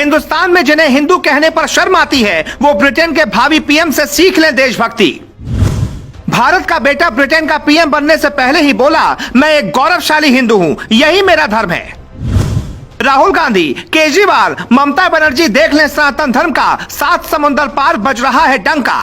हिंदुस्तान में जिन्हें हिंदू कहने पर शर्म आती है वो ब्रिटेन के भावी पीएम से सीख लें देशभक्ति। भारत का बेटा ब्रिटेन का पीएम बनने से पहले ही बोला, मैं एक गौरवशाली हिंदू हूं, यही मेरा धर्म है। राहुल गांधी, केजरीवाल, ममता बनर्जी, देख लें सनातन धर्म का 7 समुंदर पार बज रहा है डंका।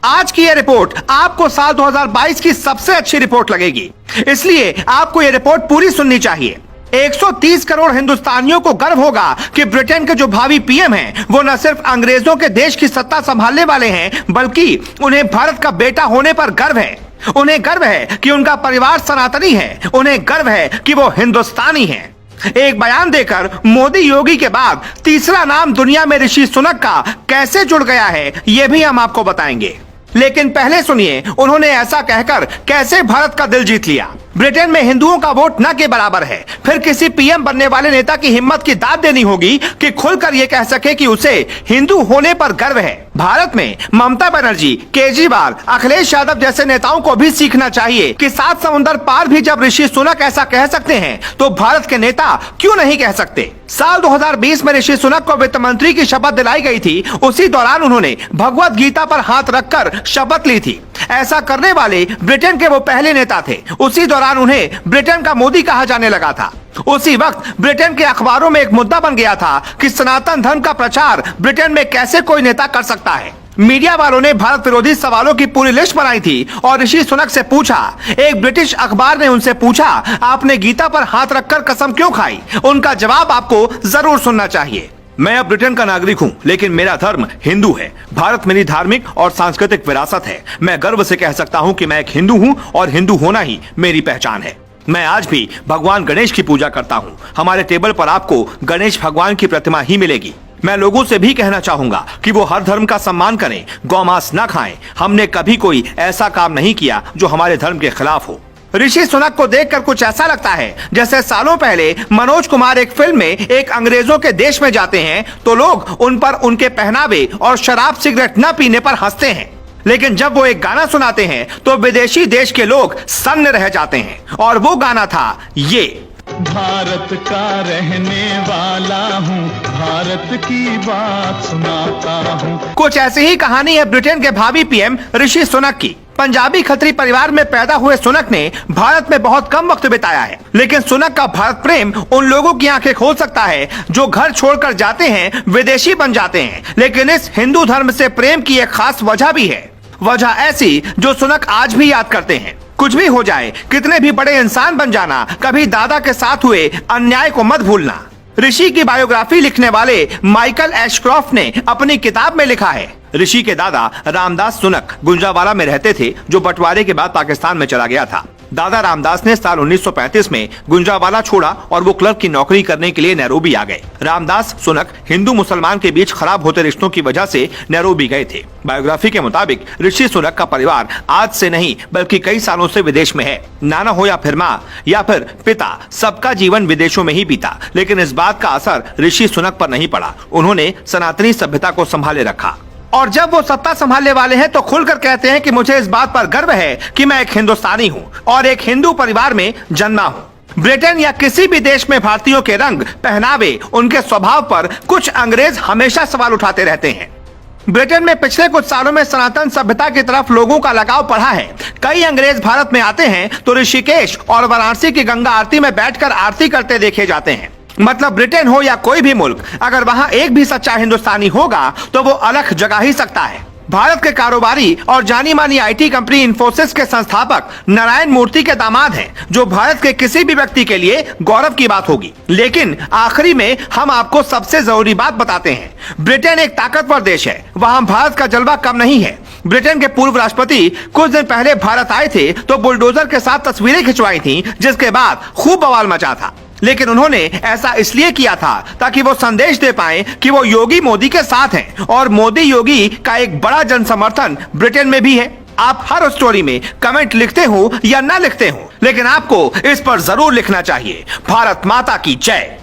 आज की यह रिपोर्ट आपको साल 2022 की सबसे अच्छी रिपोर्ट लगेगी, इसलिए आपको यह रिपोर्ट पूरी सुननी चाहिए। 130 करोड़ हिंदुस्तानियों को गर्व होगा कि ब्रिटेन के जो भावी पीएम हैं वो न सिर्फ अंग्रेजों के देश की सत्ता संभालने वाले हैं, बल्कि उन्हें भारत का बेटा होने पर गर्व है। उन्हें गर्व है कि उनका परिवार सनातनी है, उन्हें गर्व है कि वो हिंदुस्तानी है। एक बयान देकर मोदी योगी के बाद तीसरा नाम दुनिया में ऋषि सुनक का कैसे जुड़ गया है, यह भी हम आपको बताएंगे। लेकिन पहले सुनिए उन्होंने ऐसा कहकर कैसे भारत का दिल जीत लिया। ब्रिटेन में हिंदुओं का वोट न के बराबर है, फिर किसी पीएम बनने वाले नेता की हिम्मत की दाद देनी होगी कि खुलकर यह कह सके कि उसे हिंदू होने पर गर्व है। भारत में ममता बनर्जी, केजरीवाल, अखिलेश यादव जैसे नेताओं को भी सीखना चाहिए कि 7 समुंदर पार भी जब ऋषि सुनक ऐसा कह सकते हैं तो भारत के नेता क्यों नहीं कह सकते। साल 2020 में ऋषि सुनक को वित्त मंत्री की शपथ दिलाई गई थी। उसी दौरान उन्होंने भगवत गीता पर हाथ रखकर शपथ ली थी। ऐसा करने वाले ब्रिटेन के वो पहले नेता थे। उसी दौरान उन्हें ब्रिटेन का मोदी कहा जाने लगा था। उसी वक्त ब्रिटेन के अखबारों में एक मुद्दा बन गया था कि सनातन धर्म का प्रचार ब्रिटेन में कैसे कोई नेता कर सकता है। मीडिया वालों ने भारत विरोधी सवालों की पूरी लिस्ट बनाई थी और ऋषि सुनक से पूछा। एक ब्रिटिश अखबार ने उनसे पूछा, आपने गीता पर हाथ रखकर कसम क्यों खाई? उनका जवाब आपको जरूर सुनना चाहिए। मैं अब ब्रिटेन का नागरिक हूं, लेकिन मेरा धर्म हिंदू है। भारत मेरी धार्मिक और सांस्कृतिक विरासत है। मैं गर्व से कह सकता हूं कि मैं एक हिंदू हूं और हिंदू होना ही मेरी पहचान है। मैं आज भी भगवान गणेश की पूजा करता हूं। हमारे टेबल पर आपको गणेश भगवान की प्रतिमा ही मिलेगी। मैं लोगों से भी कहना चाहूंगा कि वो हर धर्म का सम्मान करें, गौमांस न खाएं। हमने कभी कोई ऐसा काम नहीं किया जो हमारे धर्म के खिलाफ हो। ऋषि सुनक को देखकर कुछ ऐसा लगता है जैसे सालों पहले मनोज कुमार एक फिल्म में एक अंग्रेजों के देश में जाते हैं तो लोग उन पर उनके पहनावे और शराब सिगरेट न पीने पर हंसते हैं, लेकिन जब वो एक गाना सुनाते हैं तो विदेशी देश के लोग सन्न रह जाते हैं। और वो गाना था ये, भारत का रहने वाला हूँ, भारत की बात सुनाता हूँ। कुछ ऐसी ही कहानी है ब्रिटेन के भावी पीएम ऋषि सुनक की। पंजाबी खत्री परिवार में पैदा हुए सुनक ने भारत में बहुत कम वक्त बिताया है, लेकिन सुनक का भारत प्रेम उन लोगों की आंखें खोल सकता है जो घर छोड़कर जाते हैं, विदेशी बन जाते हैं। लेकिन इस हिंदू धर्म से प्रेम की एक खास वजह भी है, वजह ऐसी जो सुनक आज भी याद करते हैं। कुछ भी हो जाए, कितने भी बड़े इंसान बन जाना, कभी दादा के साथ हुए अन्याय को मत भूलना। ऋषि की बायोग्राफी लिखने वाले माइकल एशक्रॉफ्ट ने अपनी किताब में लिखा है, ऋषि के दादा रामदास सुनक गुंजावाला में रहते थे, जो बंटवारे के बाद पाकिस्तान में चला गया था। दादा रामदास ने साल 1935 में गुंजावाला छोड़ा और वो क्लर्क की नौकरी करने के लिए नैरोबी आ गए। रामदास सुनक हिंदू मुसलमान के बीच खराब होते रिश्तों की वजह से नैरोबी गए थे। बायोग्राफी के मुताबिक ऋषि सुनक का परिवार आज से नहीं बल्कि कई सालों से विदेश में है। नाना हो या फिर माँ या फिर पिता, सबका जीवन विदेशों में ही बीता, लेकिन इस बात का असर ऋषि सुनक पर नहीं पड़ा। उन्होंने सनातनी सभ्यता को संभाले रखा और जब वो सत्ता संभालने वाले हैं तो खुलकर कहते हैं कि मुझे इस बात पर गर्व है कि मैं एक हिंदुस्तानी हूँ और एक हिंदू परिवार में जन्मा हूँ। ब्रिटेन या किसी भी देश में भारतीयों के रंग, पहनावे, उनके स्वभाव पर कुछ अंग्रेज हमेशा सवाल उठाते रहते हैं। ब्रिटेन में पिछले कुछ सालों में सनातन सभ्यता की तरफ लोगों का लगाव बढ़ा है। कई अंग्रेज भारत में आते हैं तो ऋषिकेश और वाराणसी की गंगा आरती में बैठकर आरती करते देखे जाते हैं। मतलब ब्रिटेन हो या कोई भी मुल्क, अगर वहां एक भी सच्चा हिंदुस्तानी होगा तो वो अलग जगा ही सकता है। भारत के कारोबारी और जानी मानी आईटी कंपनी इन्फोसिस के संस्थापक नारायण मूर्ति के दामाद हैं, जो भारत के किसी भी व्यक्ति के लिए गौरव की बात होगी। लेकिन आखिरी में हम आपको सबसे जरूरी बात बताते हैं। ब्रिटेन एक ताकतवर देश है, वहां भारत का जलवा कम नहीं है। ब्रिटेन के पूर्व राष्ट्रपति कुछ दिन पहले भारत आए थे तो बुलडोजर के साथ तस्वीरें खिंचवाई थी, जिसके बाद खूब बवाल मचा था। लेकिन उन्होंने ऐसा इसलिए किया था ताकि वो संदेश दे पाए कि वो योगी मोदी के साथ हैं और मोदी योगी का एक बड़ा जन समर्थन ब्रिटेन में भी है। आप हर स्टोरी में कमेंट लिखते हो या ना लिखते हो, लेकिन आपको इस पर जरूर लिखना चाहिए, भारत माता की जय।